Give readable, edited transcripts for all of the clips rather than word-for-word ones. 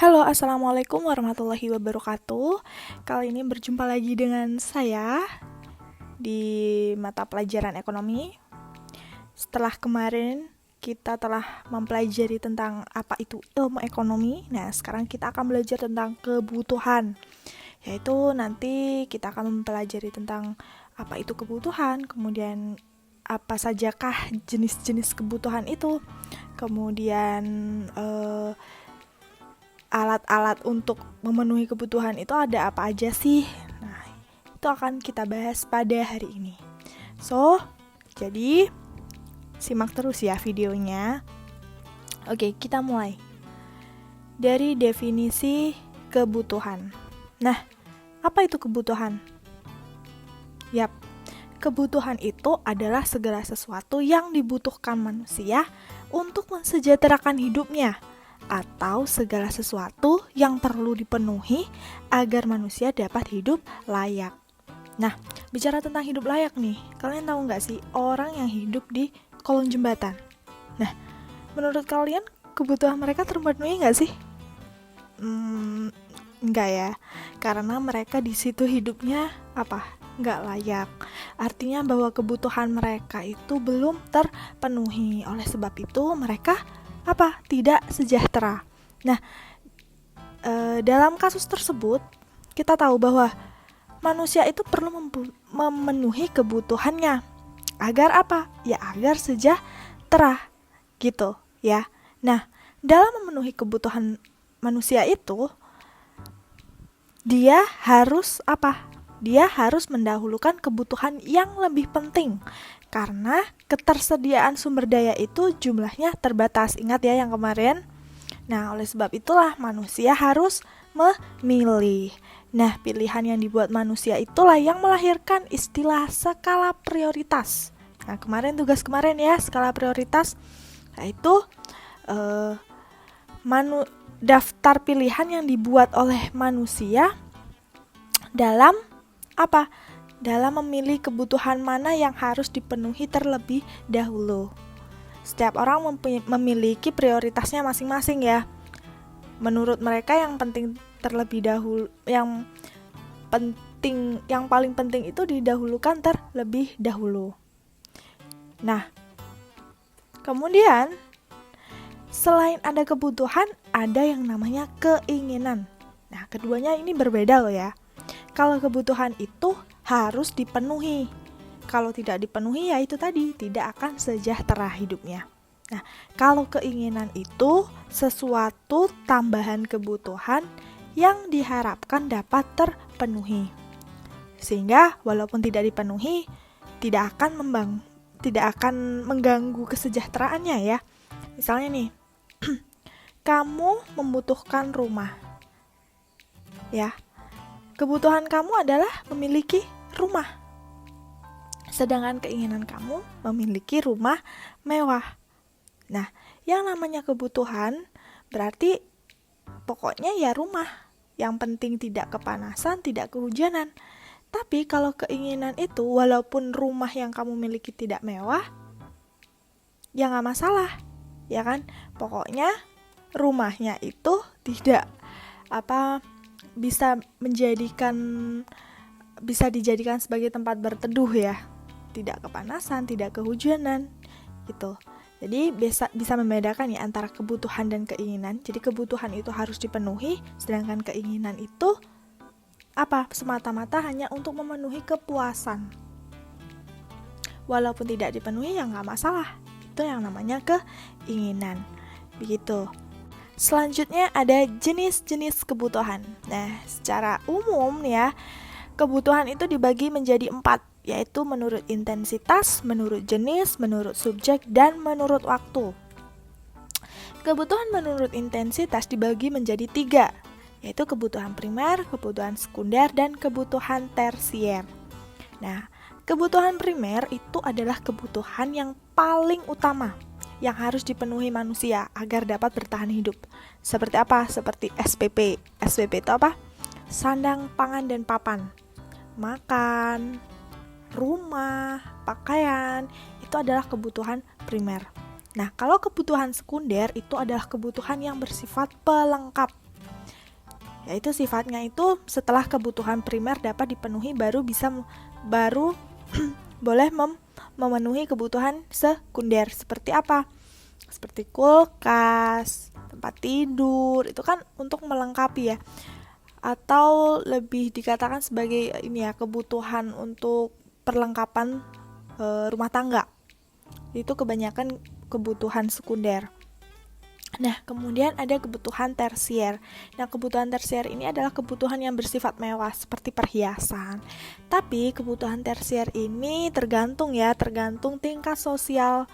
Halo, assalamualaikum warahmatullahi wabarakatuh. Kali ini berjumpa lagi dengan saya di mata pelajaran ekonomi. Setelah kemarin kita telah mempelajari tentang apa itu ilmu ekonomi. Nah, sekarang kita akan belajar tentang kebutuhan. Yaitu nanti kita akan mempelajari tentang apa itu kebutuhan, kemudian apa sajakah jenis-jenis kebutuhan itu, kemudian alat-alat untuk memenuhi kebutuhan itu ada apa aja sih? Nah, itu akan kita bahas pada hari ini. Jadi simak terus ya videonya. Oke, kita mulai. Dari definisi kebutuhan. Nah, apa itu kebutuhan? Yap, kebutuhan itu adalah segala sesuatu yang dibutuhkan manusia untuk mensejahterakan hidupnya, atau segala sesuatu yang perlu dipenuhi agar manusia dapat hidup layak. Nah, bicara tentang hidup layak nih, kalian tahu nggak sih orang yang hidup di kolong jembatan? Nah, menurut kalian kebutuhan mereka terpenuhi nggak sih? Nggak ya, karena mereka di situ hidupnya nggak layak. Artinya bahwa kebutuhan mereka itu belum terpenuhi. Oleh sebab itu mereka tidak sejahtera. Nah, dalam kasus tersebut kita tahu bahwa manusia itu perlu memenuhi kebutuhannya agar ya agar sejahtera gitu ya. Nah, dalam memenuhi kebutuhan manusia itu dia harus dia harus mendahulukan kebutuhan yang lebih penting, karena ketersediaan sumber daya itu jumlahnya terbatas. Ingat ya yang kemarin? Nah, oleh sebab itulah manusia harus memilih. Nah, pilihan yang dibuat manusia itulah yang melahirkan istilah skala prioritas. Nah, tugas kemarin ya, skala prioritas, yaitu daftar pilihan yang dibuat oleh manusia dalam dalam memilih kebutuhan mana yang harus dipenuhi terlebih dahulu. Setiap orang memiliki prioritasnya masing-masing ya. Menurut mereka yang penting terlebih dahulu, yang paling penting itu didahulukan terlebih dahulu. Nah, kemudian selain ada kebutuhan, ada yang namanya keinginan. Nah, keduanya ini berbeda loh ya. Kalau kebutuhan itu harus dipenuhi. Kalau tidak dipenuhi ya itu tadi, tidak akan sejahtera hidupnya. Nah, kalau keinginan itu sesuatu tambahan kebutuhan yang diharapkan dapat terpenuhi. Sehingga walaupun tidak dipenuhi, tidak akan mengganggu kesejahteraannya ya. Misalnya nih, kamu membutuhkan rumah. Ya. Kebutuhan kamu adalah memiliki rumah. Sedangkan keinginan kamu memiliki rumah mewah. Nah, yang namanya kebutuhan berarti pokoknya ya rumah. Yang penting tidak kepanasan, tidak kehujanan. Tapi kalau keinginan itu walaupun rumah yang kamu miliki tidak mewah, ya gak masalah. Ya kan? Pokoknya rumahnya itu tidak bisa dijadikan sebagai tempat berteduh ya, tidak kepanasan, tidak kehujanan gitu. Jadi bisa membedakan ya antara kebutuhan dan keinginan. Jadi kebutuhan itu harus dipenuhi, sedangkan keinginan itu semata-mata hanya untuk memenuhi kepuasan. Walaupun tidak dipenuhi ya nggak masalah. Itu yang namanya keinginan. Begitu. Selanjutnya ada jenis-jenis kebutuhan. Nah, secara umum ya, kebutuhan itu dibagi menjadi 4, yaitu menurut intensitas, menurut jenis, menurut subjek, dan menurut waktu. Kebutuhan menurut intensitas dibagi menjadi 3, yaitu kebutuhan primer, kebutuhan sekunder, dan kebutuhan tersier. Nah, kebutuhan primer itu adalah kebutuhan yang paling utama yang harus dipenuhi manusia agar dapat bertahan hidup. Seperti apa? Seperti SPP. SPP itu apa? Sandang, pangan, dan papan. Makan, rumah, pakaian, itu adalah kebutuhan primer. Nah, kalau kebutuhan sekunder itu adalah kebutuhan yang bersifat pelengkap. Yaitu sifatnya itu setelah kebutuhan primer dapat dipenuhi baru boleh memenuhi kebutuhan sekunder. Seperti apa? Seperti kulkas, tempat tidur, itu kan untuk melengkapi ya. Atau lebih dikatakan sebagai kebutuhan untuk perlengkapan rumah tangga. Itu kebanyakan kebutuhan sekunder. Nah, kemudian ada kebutuhan tersier. Nah, kebutuhan tersier ini adalah kebutuhan yang bersifat mewah seperti perhiasan. Tapi kebutuhan tersier ini tergantung tingkat sosial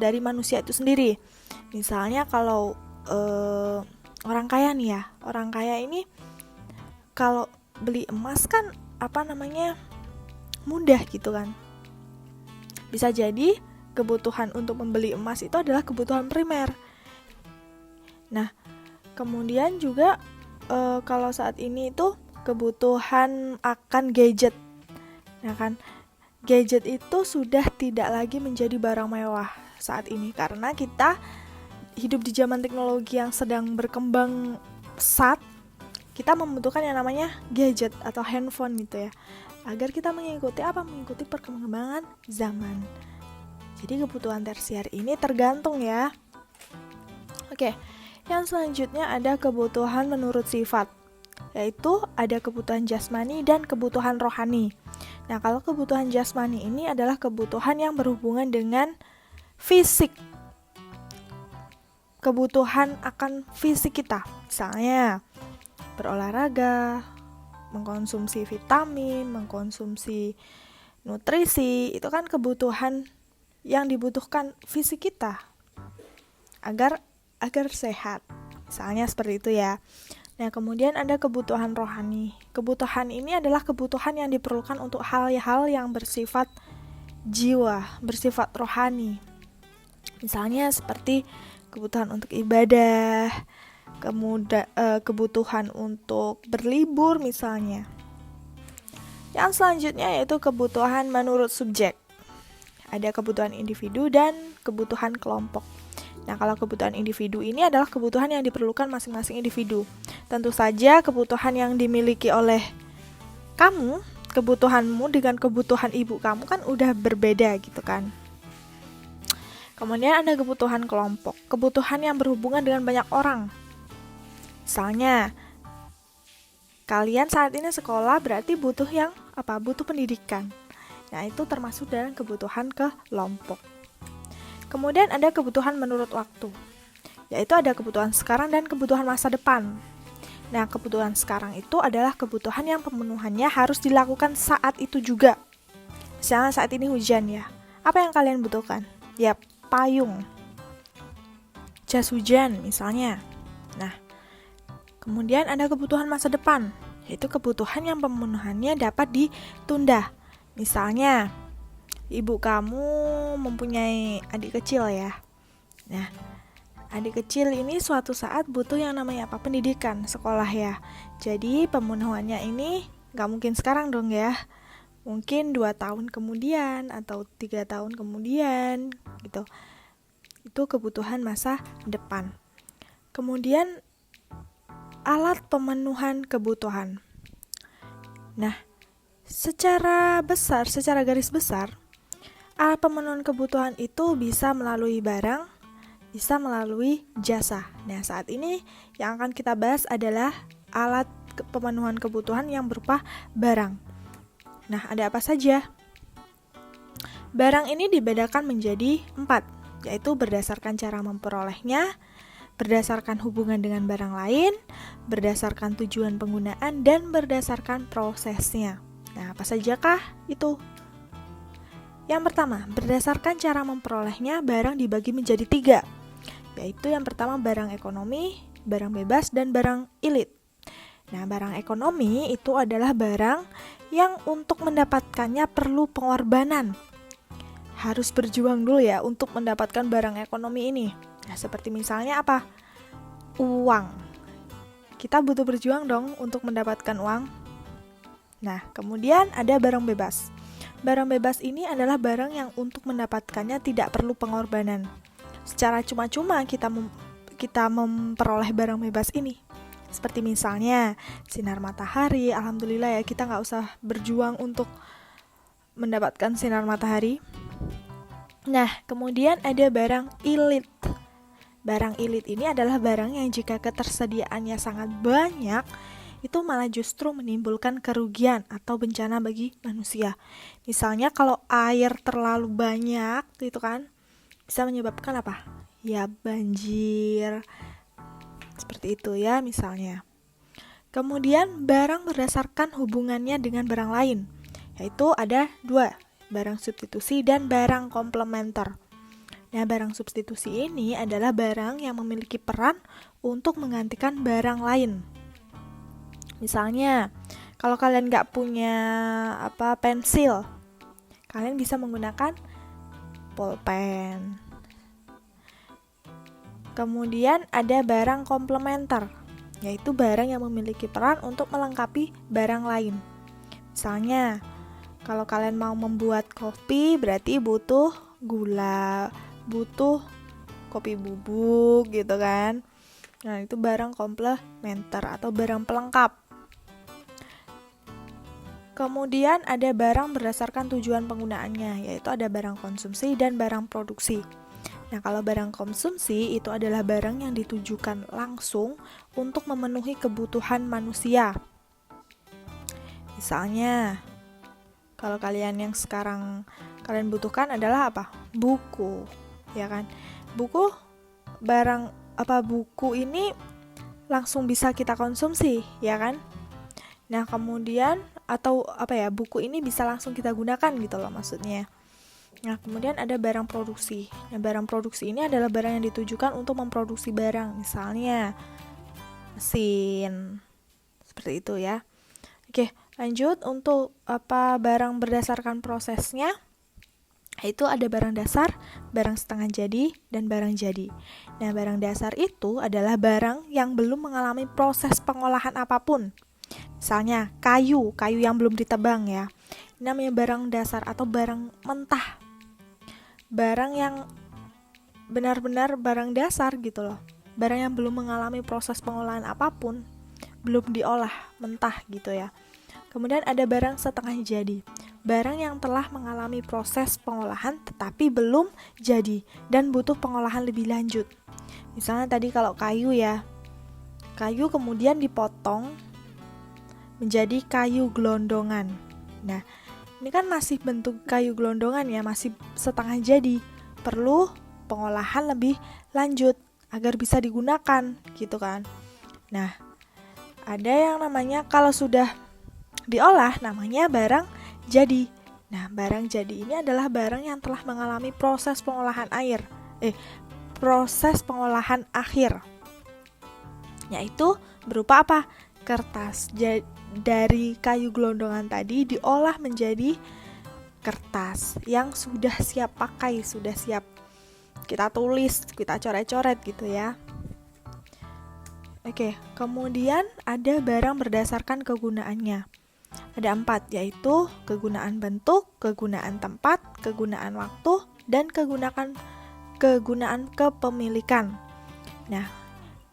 dari manusia itu sendiri. Misalnya kalau orang kaya nih ya, orang kaya ini kalau beli emas kan mudah gitu kan. Bisa jadi kebutuhan untuk membeli emas itu adalah kebutuhan primer. Nah, kemudian juga kalau saat ini itu kebutuhan akan gadget. Nah kan, gadget itu sudah tidak lagi menjadi barang mewah saat ini karena kita hidup di zaman teknologi yang sedang berkembang pesat. Kita membutuhkan yang namanya gadget atau handphone gitu ya, agar kita mengikuti perkembangan zaman. Jadi kebutuhan tersier ini tergantung ya. Oke, yang selanjutnya ada kebutuhan menurut sifat, yaitu ada kebutuhan jasmani dan kebutuhan rohani. Nah, kalau kebutuhan jasmani ini adalah kebutuhan yang berhubungan dengan fisik, kebutuhan akan fisik kita, misalnya berolahraga, mengkonsumsi vitamin, mengkonsumsi nutrisi, itu kan kebutuhan yang dibutuhkan fisik kita agar sehat, misalnya seperti itu ya. Nah, kemudian ada kebutuhan rohani. Kebutuhan ini adalah kebutuhan yang diperlukan untuk hal-hal yang bersifat jiwa, bersifat rohani. Misalnya seperti kebutuhan untuk ibadah, kebutuhan untuk berlibur misalnya. Yang selanjutnya yaitu kebutuhan menurut subjek. Ada kebutuhan individu dan kebutuhan kelompok. Nah, kalau kebutuhan individu ini adalah kebutuhan yang diperlukan masing-masing individu. Tentu saja kebutuhan yang dimiliki oleh kamu, kebutuhanmu dengan kebutuhan ibu kamu kan udah berbeda gitu kan. Kemudian ada kebutuhan kelompok, kebutuhan yang berhubungan dengan banyak orang. Misalnya, kalian saat ini sekolah berarti butuh butuh pendidikan. Nah, itu termasuk dalam kebutuhan kelompok. Kemudian ada kebutuhan menurut waktu, yaitu ada kebutuhan sekarang dan kebutuhan masa depan. Nah, kebutuhan sekarang itu adalah kebutuhan yang pemenuhannya harus dilakukan saat itu juga. Misalnya saat ini hujan ya, apa yang kalian butuhkan? Ya, payung, jas hujan misalnya. Nah, kemudian ada kebutuhan masa depan, yaitu kebutuhan yang pemenuhannya dapat ditunda. Misalnya, ibu kamu mempunyai adik kecil ya. Nah, adik kecil ini suatu saat butuh yang namanya pendidikan, sekolah ya. Jadi pemenuhannya ini gak mungkin sekarang dong ya. Mungkin 2 tahun kemudian atau 3 tahun kemudian gitu. Itu kebutuhan masa depan. Kemudian alat pemenuhan kebutuhan. Nah, secara garis besar, alat pemenuhan kebutuhan itu bisa melalui barang, bisa melalui jasa. Nah, saat ini yang akan kita bahas adalah alat pemenuhan kebutuhan yang berupa barang. Nah, ada apa saja? Barang ini dibedakan menjadi 4, yaitu berdasarkan cara memperolehnya, berdasarkan hubungan dengan barang lain, berdasarkan tujuan penggunaan, dan berdasarkan prosesnya. Nah, apa sajakah itu? Yang pertama, berdasarkan cara memperolehnya, barang dibagi menjadi 3, yaitu yang pertama barang ekonomi, barang bebas, dan barang ilit. Nah, barang ekonomi itu adalah barang yang untuk mendapatkannya perlu pengorbanan. Harus berjuang dulu ya untuk mendapatkan barang ekonomi ini. Nah, seperti misalnya apa? Uang. Kita butuh berjuang dong untuk mendapatkan uang. Nah, kemudian ada barang bebas. Barang bebas ini adalah barang yang untuk mendapatkannya tidak perlu pengorbanan. Secara cuma-cuma kita memperoleh barang bebas ini. Seperti misalnya sinar matahari, alhamdulillah ya kita nggak usah berjuang untuk mendapatkan sinar matahari. Nah, kemudian ada barang ilit. Barang ilit ini adalah barang yang jika ketersediaannya sangat banyak, itu malah justru menimbulkan kerugian atau bencana bagi manusia. Misalnya kalau air terlalu banyak, gitu kan, bisa menyebabkan apa? Ya banjir. Seperti itu ya misalnya. Kemudian barang berdasarkan hubungannya dengan barang lain, yaitu ada 2, barang substitusi dan barang komplementer. Nah, barang substitusi ini adalah barang yang memiliki peran untuk menggantikan barang lain. Misalnya, kalau kalian nggak punya pensil, kalian bisa menggunakan pulpen. Kemudian ada barang komplementer, yaitu barang yang memiliki peran untuk melengkapi barang lain. Misalnya, kalau kalian mau membuat kopi, berarti butuh gula, butuh kopi bubuk gitu kan. Nah, itu barang komplementer atau barang pelengkap. Kemudian ada barang berdasarkan tujuan penggunaannya, yaitu ada barang konsumsi dan barang produksi. Nah, kalau barang konsumsi itu adalah barang yang ditujukan langsung untuk memenuhi kebutuhan manusia. Misalnya, kalau kalian yang sekarang kalian butuhkan adalah apa? Buku. Ya kan, buku buku ini langsung bisa kita konsumsi, ya kan. Nah, kemudian buku ini bisa langsung kita gunakan gitu loh maksudnya. Nah, kemudian ada barang produksi. Nah, barang produksi ini adalah barang yang ditujukan untuk memproduksi barang, misalnya mesin, seperti itu ya. Oke, lanjut untuk barang berdasarkan prosesnya. Itu ada barang dasar, barang setengah jadi, dan barang jadi. Nah, barang dasar itu adalah barang yang belum mengalami proses pengolahan apapun. Misalnya, kayu yang belum ditebang ya. Ini namanya barang dasar atau barang mentah. Barang yang benar-benar barang dasar gitu loh. Barang yang belum mengalami proses pengolahan apapun, belum diolah, mentah gitu ya. Kemudian ada barang setengah jadi. Barang yang telah mengalami proses pengolahan tetapi belum jadi dan butuh pengolahan lebih lanjut. Misalnya tadi kalau kayu ya, kayu kemudian dipotong menjadi kayu gelondongan. Nah, ini kan masih bentuk kayu gelondongan ya, masih setengah jadi. Perlu pengolahan lebih lanjut agar bisa digunakan gitu kan. Nah, ada yang namanya kalau sudah diolah namanya barang jadi. Nah, barang jadi ini adalah barang yang telah mengalami proses pengolahan proses pengolahan akhir. Yaitu berupa apa? Kertas. Dari kayu gelondongan tadi diolah menjadi kertas yang sudah siap pakai, sudah siap kita tulis, kita coret-coret gitu ya. Oke, kemudian ada barang berdasarkan kegunaannya. Ada 4, yaitu kegunaan bentuk, kegunaan tempat, kegunaan waktu, dan kegunaan kepemilikan. Nah,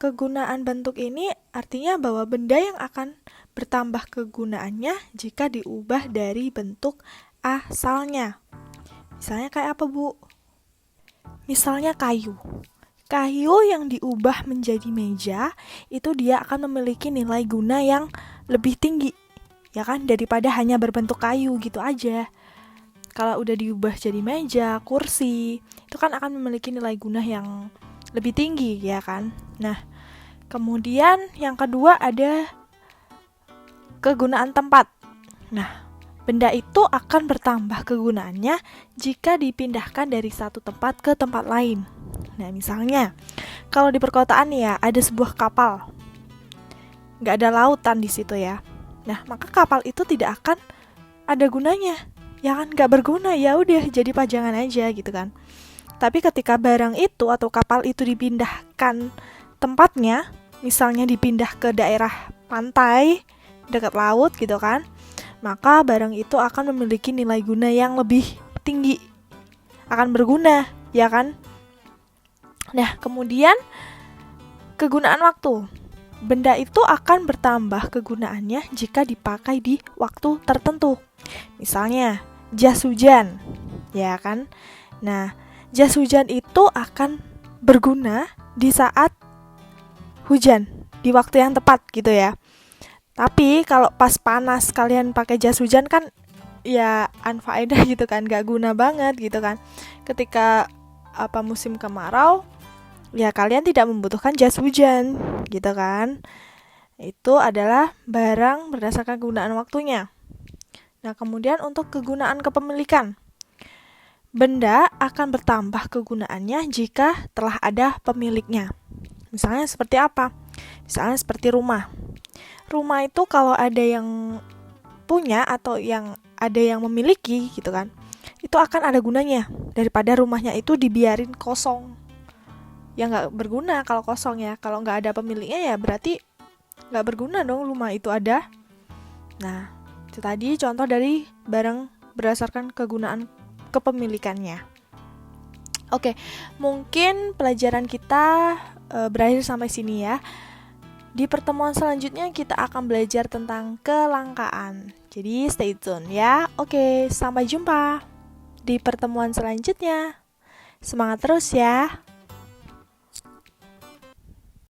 kegunaan bentuk ini artinya bahwa benda yang akan bertambah kegunaannya jika diubah dari bentuk asalnya. Misalnya kayak apa, Bu? Misalnya kayu. Kayu yang diubah menjadi meja, itu dia akan memiliki nilai guna yang lebih tinggi. Ya kan, daripada hanya berbentuk kayu gitu aja. Kalau udah diubah jadi meja, kursi, itu kan akan memiliki nilai guna yang lebih tinggi, ya kan? Nah, kemudian yang kedua ada kegunaan tempat. Nah, benda itu akan bertambah kegunaannya jika dipindahkan dari satu tempat ke tempat lain. Nah, misalnya, kalau di perkotaan ya, ada sebuah kapal. Nggak ada lautan di situ ya. Nah, maka kapal itu tidak akan ada gunanya, ya kan, nggak berguna, ya udah jadi pajangan aja gitu kan. Tapi ketika barang itu atau kapal itu dipindahkan tempatnya, misalnya dipindah ke daerah pantai, dekat laut gitu kan, maka barang itu akan memiliki nilai guna yang lebih tinggi, akan berguna, ya kan. Nah, kemudian kegunaan waktu. benda itu akan bertambah kegunaannya jika dipakai di waktu tertentu. Misalnya, jas hujan, ya kan? Nah, jas hujan itu akan berguna di saat hujan, di waktu yang tepat gitu ya. Tapi kalau pas panas kalian pakai jas hujan kan ya unfaedah gitu kan, gak guna banget gitu kan. Ketika musim kemarau, ya kalian tidak membutuhkan jas hujan gitu kan. Itu adalah barang berdasarkan kegunaan waktunya. Nah, kemudian untuk kegunaan kepemilikan. Benda akan bertambah kegunaannya jika telah ada pemiliknya. Misalnya seperti apa? Misalnya seperti rumah. Rumah itu kalau ada yang punya atau ada yang memiliki gitu kan, itu akan ada gunanya daripada rumahnya itu dibiarin kosong. Ya nggak berguna kalau kosong ya. Kalau nggak ada pemiliknya ya berarti nggak berguna dong rumah itu ada. Nah, itu tadi contoh dari barang berdasarkan kegunaan kepemilikannya. Oke, mungkin pelajaran kita berakhir sampai sini ya. Di pertemuan selanjutnya kita akan belajar tentang kelangkaan. Jadi stay tune ya. Oke, sampai jumpa di pertemuan selanjutnya. Semangat terus ya.